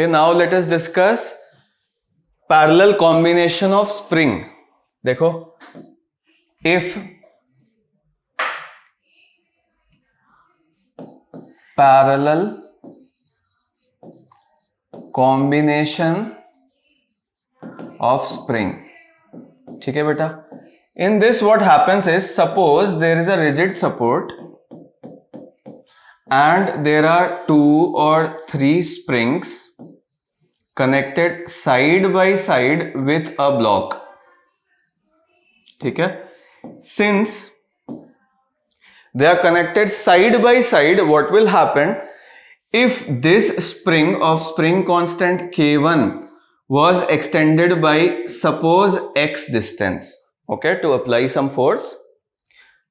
Okay, now let us discuss parallel combination of spring. देखो, if parallel combination of spring, ठीक है बेटा. In this what happens is, suppose there is a rigid support and there are 2 or 3 springs connected side by side with a block. ठीक है. Since they are connected side by side, what will happen if this spring of spring constant K1 was extended by suppose x distance, okay, to apply some force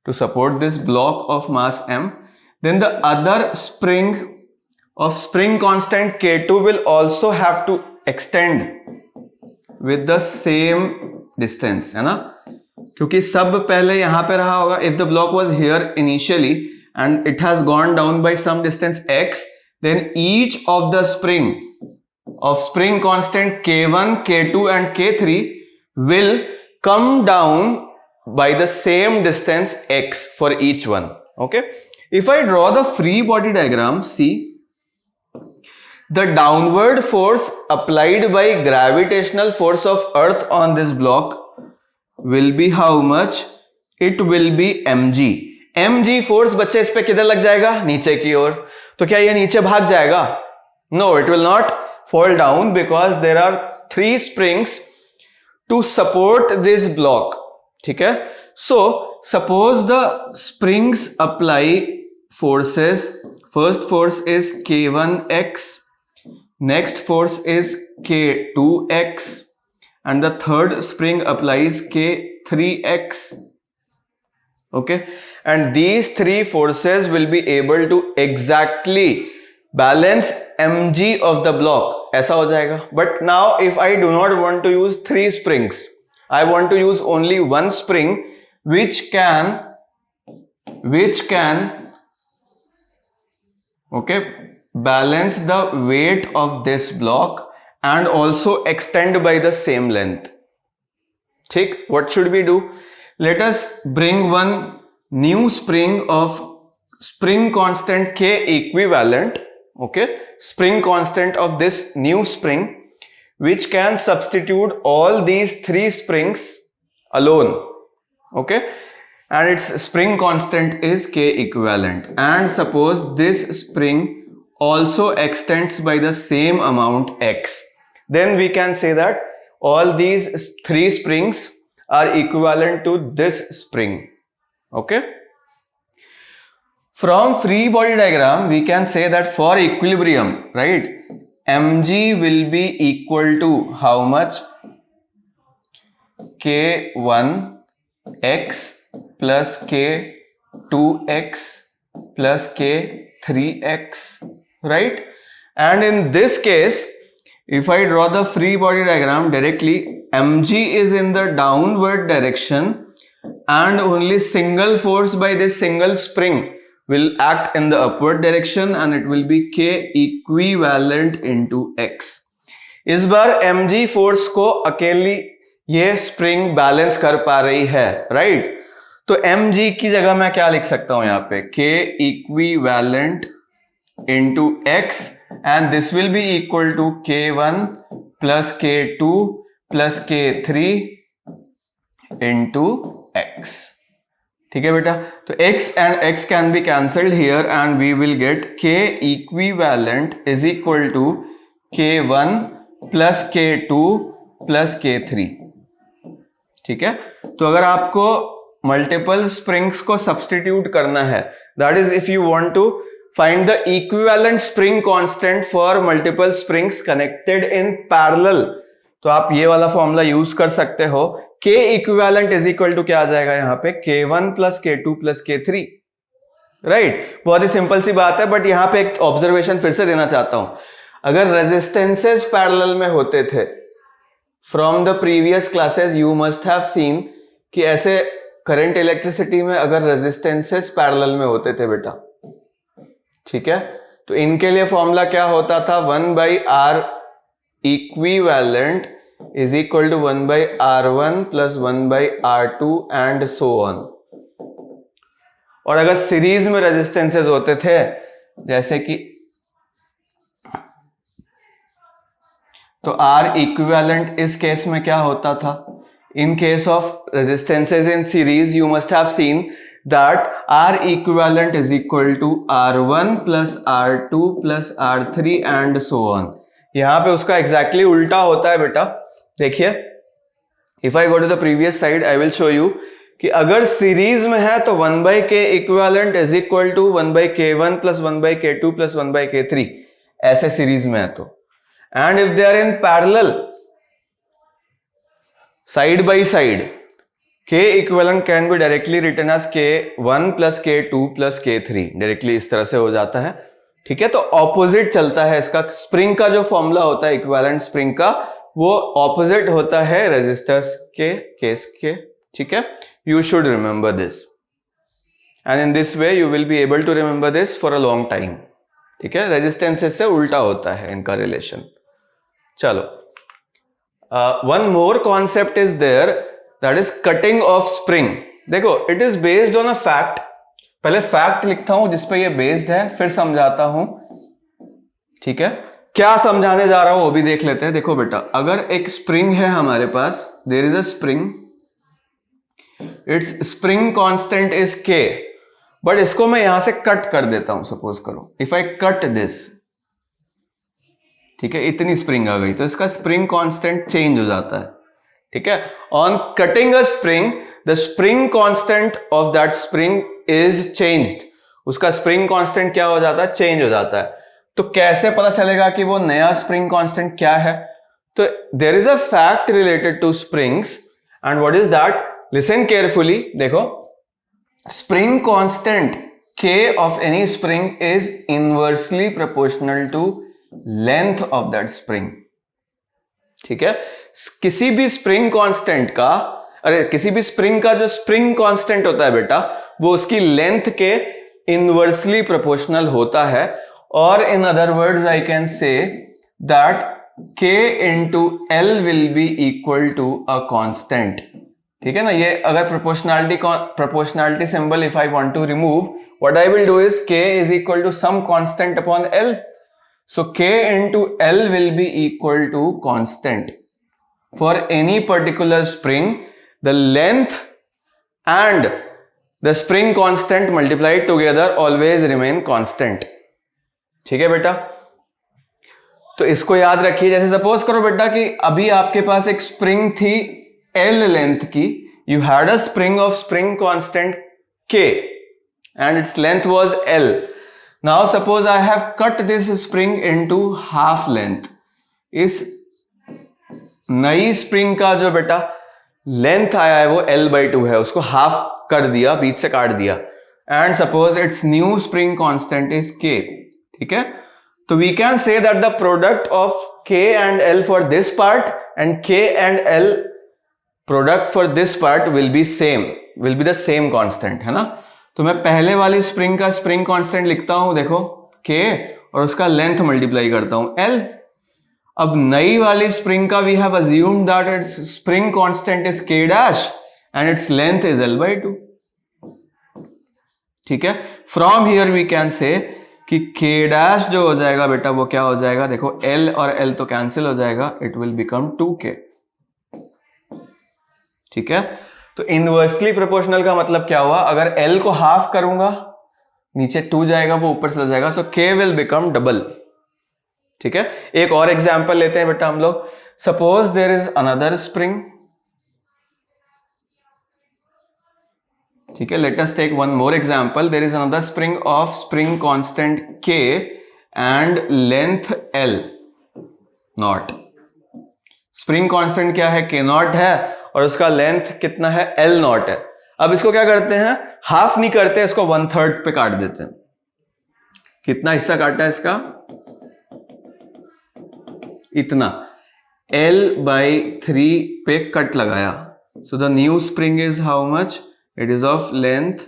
to support this block of mass m, then the other spring of spring constant K2 will also have to extend with the same distance, है ना, क्योंकि सब पहले यहां पे रहा होगा. If the block was here initially and it has gone down by some distance x, then each of the spring of spring constant K1, K2 and K3 will come down by the same distance x for each one. Okay, if I draw the free body diagram, see, the downward force applied by gravitational force of earth on this block will be how much? It will be mg. mg force बच्चे इस पे किधर लग जाएगा? नीचे की ओर. तो क्या ये नीचे भाग जाएगा? No, it will not fall down because there are 3 springs to support this block. ठीक है. So suppose the springs apply forces. First force is K1x, next force is K2x, and the third spring applies K3x. Okay, and these 3 forces will be able to exactly balance mg of the block. ऐसा हो जाएगा. But now if I do not want to use 3 springs, I want to use only 1 spring which can okay, balance the weight of this block and also extend by the same length. ठीक, what should we do? Let us bring one new spring of spring constant K equivalent, okay, spring constant of this new spring which can substitute all these 3 springs alone, okay, and its spring constant is K equivalent, and suppose this spring also extends by the same amount x, then we can say that all these 3 springs are equivalent to this spring. Okay, from free body diagram we can say that for equilibrium, right, mg will be equal to how much? K1x plus K2x plus K3x, right? And in this case, if I draw the free body diagram directly, mg is in the downward direction and only single force by this single spring will act in the upward direction, and it will be K equivalent into x. इस बार mg force को अकेली ये spring balance कर पा रही है, right? तो mg की जगह मैं क्या लिख सकता हूं यहाँ पे? K equivalent into x, and this will be equal to K1 plus K2 plus K3 into x. ठीक है बेटा? तो x and x can be cancelled here and we will get K equivalent is equal to K1 plus K2 plus K3. ठीक है? तो अगर आपको multiple springs को सब्स्टिट्यूट करना है, that is if you want to find the equivalent spring constant for multiple springs connected in parallel, तो आप ये वाला फॉर्मूला यूज कर सकते हो. K equivalent is equal to क्या आ जाएगा यहाँ पे? K1 plus K2 plus K3, right? बहुत ही सिंपल सी बात है, बट यहाँ पे एक ऑब्जर्वेशन फिर से देना चाहता हूं. अगर रेजिस्टेंसेस पैरेलल में होते थे, from the previous classes you must have seen कि ऐसे करंट इलेक्ट्रिसिटी में अगर रेजिस्टेंसेस पैरेलल में होते थे बेटा, ठीक है, तो इनके लिए फॉर्मूला क्या होता था? 1/r equivalent is equal to 1/r1 plus 1/r2 and so on. और अगर सीरीज में रेजिस्टेंसेस होते थे, जैसे कि तो R इक्विवेलेंट इस केस में क्या होता था? In case of resistances in series, you must have seen that R equivalent is equal to R1 plus R2 plus R3 and so on. यहां पे उसका exactly उल्टा होता है बेटा। देखिए, if I go to the previous slide, I will show you कि अगर सीरीज में है तो 1/k equivalent is equal to 1/k1 plus 1/k2 plus 1/k3, ऐसे सीरीज में है तो। And if they are in parallel, side by side, K equivalent can be directly written as K1 plus K2 plus K3, directly इस तरह से हो जाता है। ठीक है, तो ऑपोजिट चलता है इसका। स्प्रिंग का जो फॉर्मूला होता है इक्विवेलेंट स्प्रिंग का, वो ऑपोजिट होता है रेजिस्टर्स के केस के। ठीक है, you should remember this and in this way you will be able to remember this for a long time. ठीक है, रेजिस्टेंसेस से उल्टा होता है इनका रिलेशन। चलो, one more concept is there, that is cutting of spring. देखो, it is based on a fact. पहले fact लिखता हूं जिस पे ये based है, फिर समझाता हूं। ठीक है, क्या समझाने जा रहा हूं वो भी देख लेते हैं। देखो बेटा, अगर एक spring है हमारे पास, there is a spring, its spring constant is K, but इसको मैं यहां से कट कर देता हूं। सपोज करो, if I cut this, ठीक है, इतनी स्प्रिंग आ गई तो इसका स्प्रिंग कांस्टेंट चेंज हो जाता है। ठीक है, on cutting a spring the spring constant of that spring is changed. उसका स्प्रिंग कांस्टेंट क्या हो जाता है? चेंज हो जाता है। तो कैसे पता चलेगा कि वो नया स्प्रिंग कांस्टेंट क्या है? तो there is a fact related to springs and what is that? Listen carefully. देखो, spring constant K of any spring is inversely proportional to length of that spring. ठीक है, किसी भी स्प्रिंग कांस्टेंट का, किसी भी स्प्रिंग का जो स्प्रिंग कांस्टेंट होता है बेटा, वो उसकी लेंथ के इनवर्सली प्रोपोर्शनल होता है। और in other words I can say that K into L will be equal to a constant। ठीक है ना, ये अगर proportionality symbol if I want to remove, what I will do is K is equal to some constant upon L. So K into L will be equal to constant. For any particular spring, the length and the spring constant multiplied together always remain constant. ठीक है बेटा, तो इसको याद रखिए। जैसे suppose करो बेटा कि अभी आपके पास एक स्प्रिंग थी L लेंथ की, you had a spring of spring constant K and its length was L. Now suppose I have cut this spring into half length. इस नई स्प्रिंग का जो बेटा लेंथ आया है वो L/2 है, उसको हाफ कर दिया, बीच से काट दिया। And suppose it's new spring constant is K। ठीक है, तो we can say that the product of K and L for this part and K and L product for this part will be the same constant, है ना। तो मैं पहले वाली spring का स्प्रिंग कांस्टेंट लिखता हूं, देखो K, और उसका लेंथ मल्टीप्लाई करता हूं L। अब नई वाली स्प्रिंग का we have assumed that it's spring constant is K dash and it's length is L/2। ठीक है, फ्रॉम हियर वी कैन से कि K डैश जो हो जाएगा बेटा वो क्या हो जाएगा? देखो, L और L तो कैंसिल हो जाएगा, इट विल बिकम 2K। ठीक है, तो इनवर्सली प्रोपोर्शनल का मतलब क्या हुआ? अगर L को हाफ करूंगा, नीचे 2 जाएगा, वो ऊपर चला जाएगा, सो K विल बिकम डबल। ठीक है, एक और एग्जांपल लेते हैं बेटा हम लोग। Suppose there is another spring. ठीक है, let us take one more example. There is another spring of spring constant K and length L naught. Spring constant क्या है? K नॉट है और उसका लेंथ कितना है? L नॉट है। अब इसको क्या करते हैं? हाफ नहीं करते, इसको 1/3 पे काट देते हैं। कितना हिस्सा काटा है इसका? इतना, L/3 पे कट लगाया। So the new spring is how much? It is of length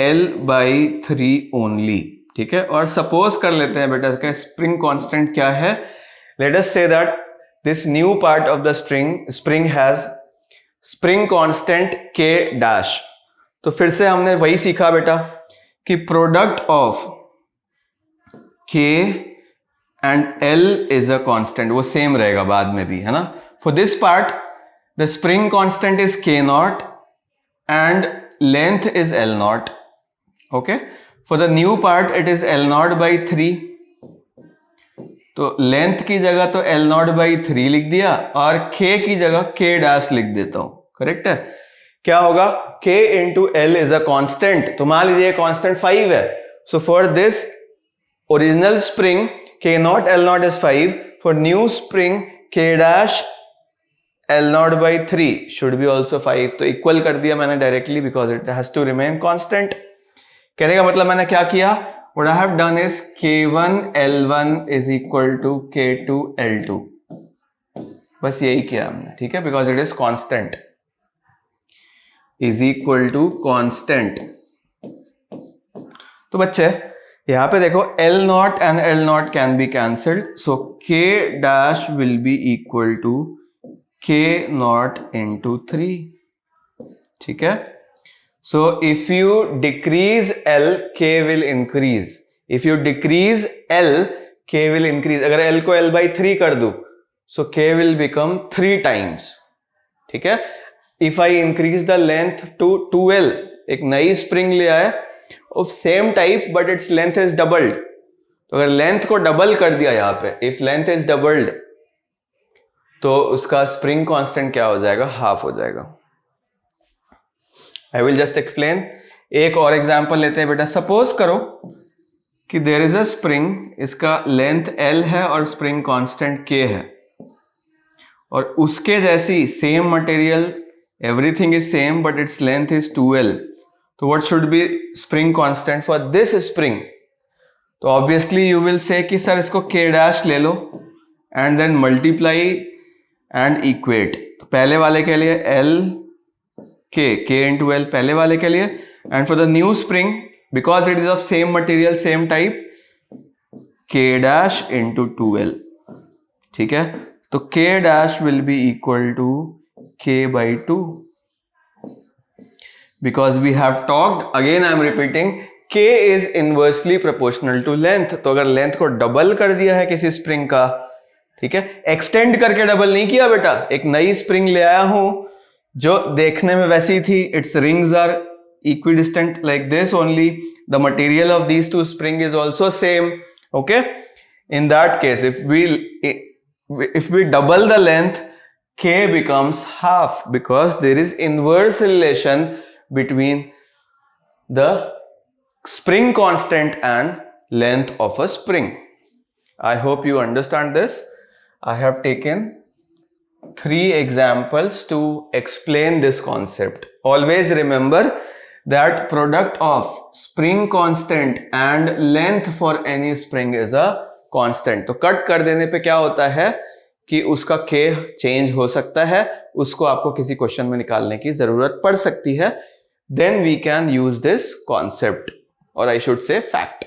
L/3 only. ठीक है, और सपोज कर लेते हैं बेटा इसका स्प्रिंग कांस्टेंट क्या है? Let us say that this new part of the spring has spring constant K dash. तो फिर से हमने वही सीखा बेटा कि product of K and L is a constant, वो सेम रहेगा बाद में भी, है ना. For this part the spring constant is K naught and length is L naught. Okay, for the new part it is L naught by 3. तो length की जगह तो L naught by 3 लिख दिया और K की जगह K dash लिख देता हूं. करेक्ट है. क्या होगा, K into L is a constant. तो मान लीजिए constant 5 है. So for this original spring K naught L naught is 5. For new spring K dash L naught by 3 should be also 5. तो इक्वल कर दिया मैंने directly because it has to remain constant. कहने का मतलब मैंने क्या किया, what I have done is K1 L1 is equal to K2 L2. बस यही किया हमने. ठीक है, because it is constant is equal to constant. तो बच्चे यहां पे देखो L naught and L naught can be cancelled. So K dash will be equal to K naught into 3. ठीक है. So if you decrease L, K will increase. If you decrease L, K will increase. अगर L को L by 3 कर दूं, so K will become 3 times. ठीक है. If I increase the length to 2L, एक नई स्प्रिंग ले आए of same type but its length is doubled. तो अगर लेंथ को डबल कर दिया यहाँ पे, if length is doubled, तो उसका स्प्रिंग कांस्टेंट क्या हो जाएगा, हाफ हो जाएगा. I will just explain. एक और एग्जाम्पल लेते हैं बेटा. सपोज करो कि देयर इज अ स्प्रिंग, इसका लेंथ L है और स्प्रिंग कांस्टेंट K है, और उसके जैसी same material, everything is same but its length is 2L. तो what should be spring constant for this spring? तो ऑब्वियसली यू विल से कि सर इसको K डैश ले लो and then multiply and equate. तो पहले वाले के लिए L K into L पहले वाले के लिए, and for the new spring because it is of same material same type K dash into 2L. ठीक है. तो K dash will be equal to K by 2 because we have talked, again I am repeating, K is inversely proportional to length. तो अगर length को double कर दिया है किसी स्प्रिंग का, ठीक है, एक्सटेंड करके डबल नहीं किया बेटा, एक नई स्प्रिंग ले आया हूं जो देखने में वैसी थी, it's rings are equidistant like this only, the material of these two spring is also same. Okay, in that case if we double the length, K becomes half because there is inverse relation between the spring constant and length of a spring. I hope you understand this. I have taken 3 examples to explain this concept. Always remember that product of spring constant and length for any spring is a constant. तो cut कर देने पे क्या होता है कि उसका K change हो सकता है, उसको आपको किसी क्वेश्चन में निकालने की जरूरत पड़ सकती है. Then we can use this concept, or I should say fact.